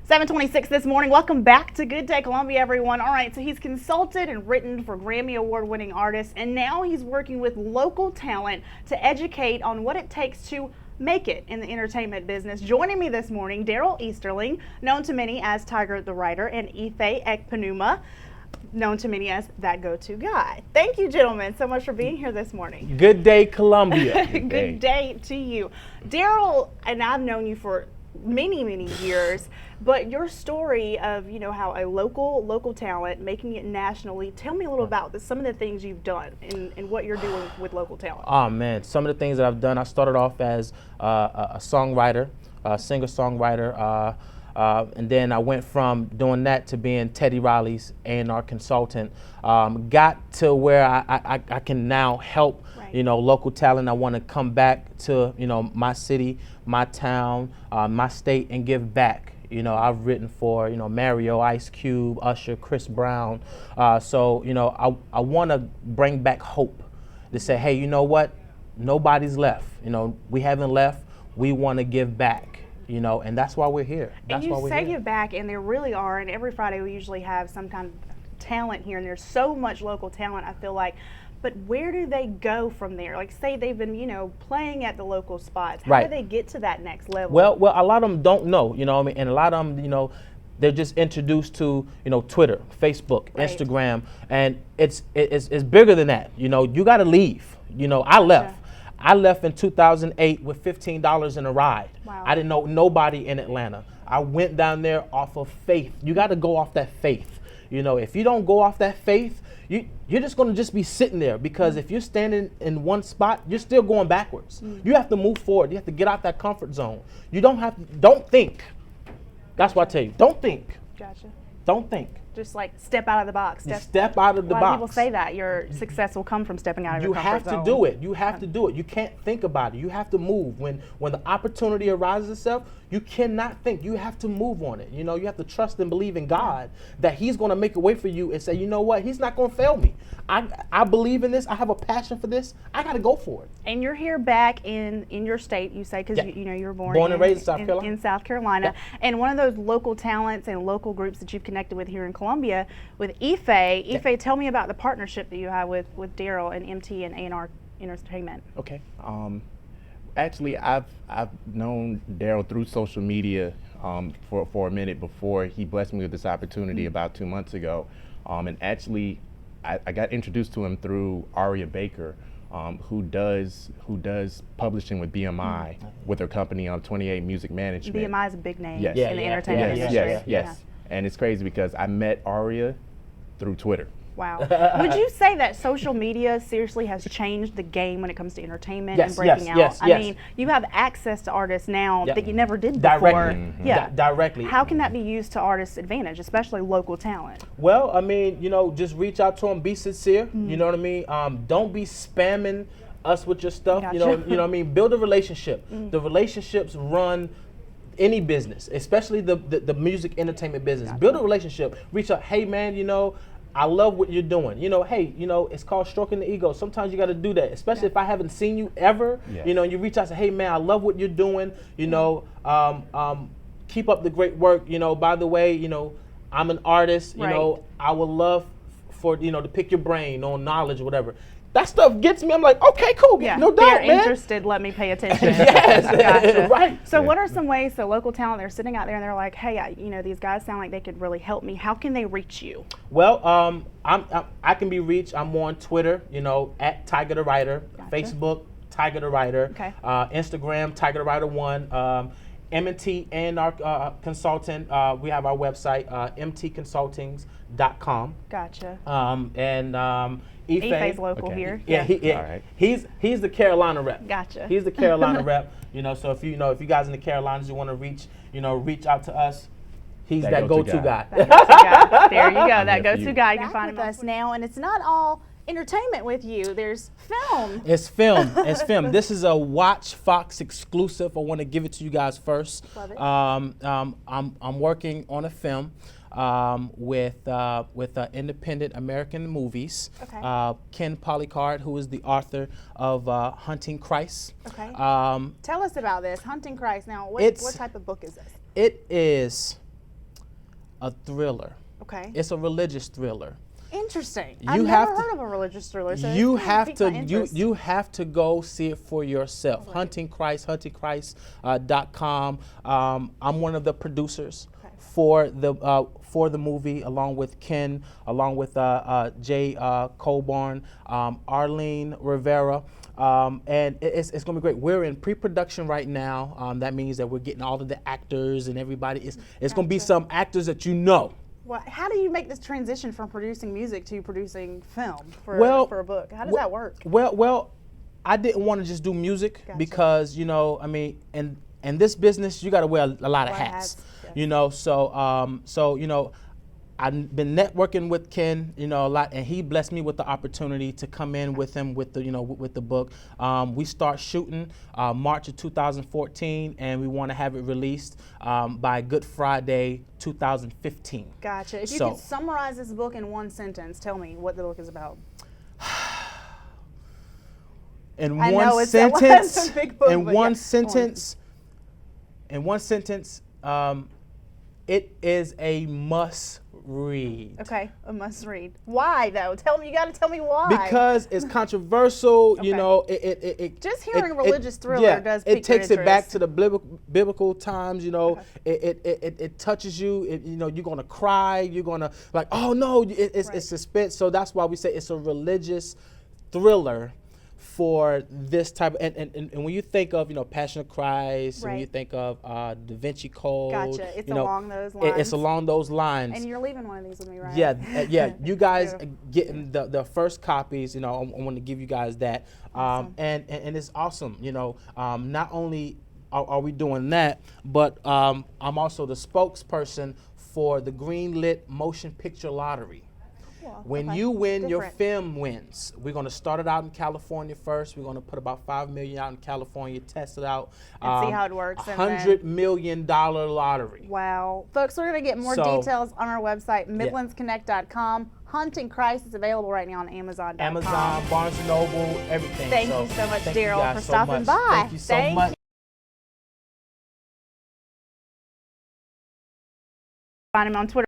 7:26 this morning. Welcome back to Good Day Columbia, everyone. All right, so he's consulted and written for Grammy Award-winning artists, and now he's working with local talent to educate on what it takes to make it in the entertainment business. Joining me this morning, Daryl Easterling, known to many as Tiger the Writer, and Ife Ekpenuma, known to many as that go-to guy. Thank you, gentlemen, so much for being here this morning. Good day, Columbia. Good day to you. Daryl, and I've known you for many years, but your story of how a local talent making it nationally, tell me a little about some of the things you've done and what you're doing with local talent. Oh man, some of the things that I've done, I started off as a songwriter, singer-songwriter, and then I went from doing that to being Teddy Riley's A&R consultant. Got to where I can now help local talent. I want to come back to my city, my town, my state, and give back. I've written for Mario, Ice Cube, Usher, Chris Brown. So I want to bring back hope to say, hey, you know what? Nobody's left. We haven't left. We want to give back. And that's why we're here. That's and why you we're say here. give back, and there really are. And every Friday we usually have some kind of talent here, and there's so much local talent, I feel like. But where do they go from there? Like, say they've been, playing at the local spots. How do they get to that next level? Well, a lot of them don't know, and a lot of them, they're just introduced to, Twitter, Facebook, Instagram, and it's bigger than that. You got to leave. I left. Gotcha. I left in 2008 with $15 in a ride. Wow. I didn't know nobody in Atlanta. I went down there off of faith. You got to go off that faith. If you don't go off that faith, you're just going to just be sitting there, because if you're standing in one spot, you're still going backwards. You have to move forward. You have to get out that comfort zone. You don't think. That's what I tell you. Don't think. Gotcha. Don't think. Just like step out of the box. Step out of the box. A lot box. of people say that your success will come from stepping out of your comfort zone. You have to do it. You have to do it. You can't think about it. You have to move. When the opportunity arises itself, you cannot think. You have to move on it. You have to trust and believe in God that He's going to make a way for you, and say, you know what? He's not going to fail me. I believe in this. I have a passion for this. I got to go for it. And you're here back in your state, you say, because you were born and raised in South Carolina. Yeah. And one of those local talents and local groups that you've connected with here in Columbia, with Ife. Ife, tell me about the partnership that you have with Daryl and MT and A&R Entertainment. Okay. Actually, I've known Daryl through social media for a minute before he blessed me with this opportunity about 2 months ago. And actually, I got introduced to him through Aria Baker, who does publishing with BMI with her company 28 Music Management. BMI is a big name in the entertainment industry. Yes. And it's crazy because I met Aria through Twitter. Wow. Would you say that social media seriously has changed the game when it comes to entertainment and breaking out? Yes. I mean, you have access to artists now that you never did before. Directly. Yeah. Directly. How can that be used to artists' advantage, especially local talent? Well, I mean, just reach out to them, be sincere. You know what I mean? Don't be spamming us with your stuff. Gotcha. You know what I mean? Build a relationship. The relationships run any business, especially the music entertainment business. Gotcha. Build a relationship. Reach out. Hey, man, I love what you're doing. Hey, it's called stroking the ego. Sometimes you got to do that, especially if I haven't seen you ever. Yes. And you reach out and say, hey, man, I love what you're doing. Keep up the great work. By the way, I'm an artist. I would love for, to pick your brain on knowledge or whatever. That stuff gets me. I'm like, okay, cool. Yeah, no doubt, they're man. interested. Let me pay attention. Yes, Gotcha. right. So, what are some ways? So, local talent, they're sitting out there and they're like, hey, these guys sound like they could really help me. How can they reach you? Well, I can be reached. I'm on Twitter, at Tiger the Writer, Gotcha. Facebook, Tiger the Writer, Instagram, Tiger the Writer 1. M&T and our consultant, we have our website, mtconsultings.com. Gotcha. Ife's local here. Yeah, he's the Carolina rep. Gotcha. He's the Carolina rep. So if you guys in the Carolinas, you want to reach out to us. He's that go-to guy. That go-to guy. There you go. That go-to guy. You can Back find him with us now, and it's not all entertainment with you. There's film. It's film. It's film. This is a WACH Fox exclusive. I want to give it to you guys first. Love it. I'm working on a film with Independent American Movies. Okay. Ken Polycard, who is the author of Hunting Christ. Okay. Tell us about this, Hunting Christ. Now, what type of book is this? It is a thriller. Okay. It's a religious thriller. Interesting. You I've have never to- heard of a religious thriller. So You it's kinda have piqued to my interest. you have to go see it for yourself. Right. Hunting Christ, huntingchrist.com. I'm one of the producers Okay. for the movie, along with Ken, along with Jay Colborn, Arlene Rivera. And it's going to be great. We're in pre-production right now. That means that we're getting all of the actors and everybody. It's going to be Gotcha. some actors that you know. Well, how do you make this transition from producing music to producing film for a book? How does that work? Well, I didn't want to just do music Gotcha. because, I mean, in this business, you got to wear a lot of hats. yeah. So I've been networking with Ken, a lot, and he blessed me with the opportunity to come in with him with the book. We start shooting March of 2014, and we want to have it released by Good Friday 2015. Gotcha. If you So- could summarize this book in one sentence, tell me what the book is about. In I one know it's sentence, a big book, in but one yeah. sentence, it is a must read. Okay, a must read. Why though? Tell me. You got to tell me why. Because it's controversial, Okay. It Just hearing religious thriller does pique it takes your it back interest. to the biblical times. It touches you. You're gonna cry. You're gonna like, oh no, it's Right. suspense. So that's why we say it's a religious thriller for this type of, and when you think of Passion of Christ, and when you Right. think of Da Vinci Code, Gotcha. It's you know, along those it's lines. along those lines. And you're leaving one of these with me, right? Yeah. You guys Yeah. getting the first copies. I want to give you guys that, Awesome. and it's awesome. Not only are we doing that, but I'm also the spokesperson for the Greenlit Motion Picture Lottery. Cool. When Okay. you win, your Different. film wins. We're going to start it out in California first. We're going to put about $5 million out in California, test it out, And see how it works, and then- $100 million lottery. Wow. Folks, we're going to get more So- details on our website, midlandsconnect.com. Hunting Christ is available right now on Amazon.com. Amazon, Barnes & Noble, everything. Thank you so much, thank you Daryl, guys for so stopping much. by. Thank you so Thank much. you. Find him on Twitter.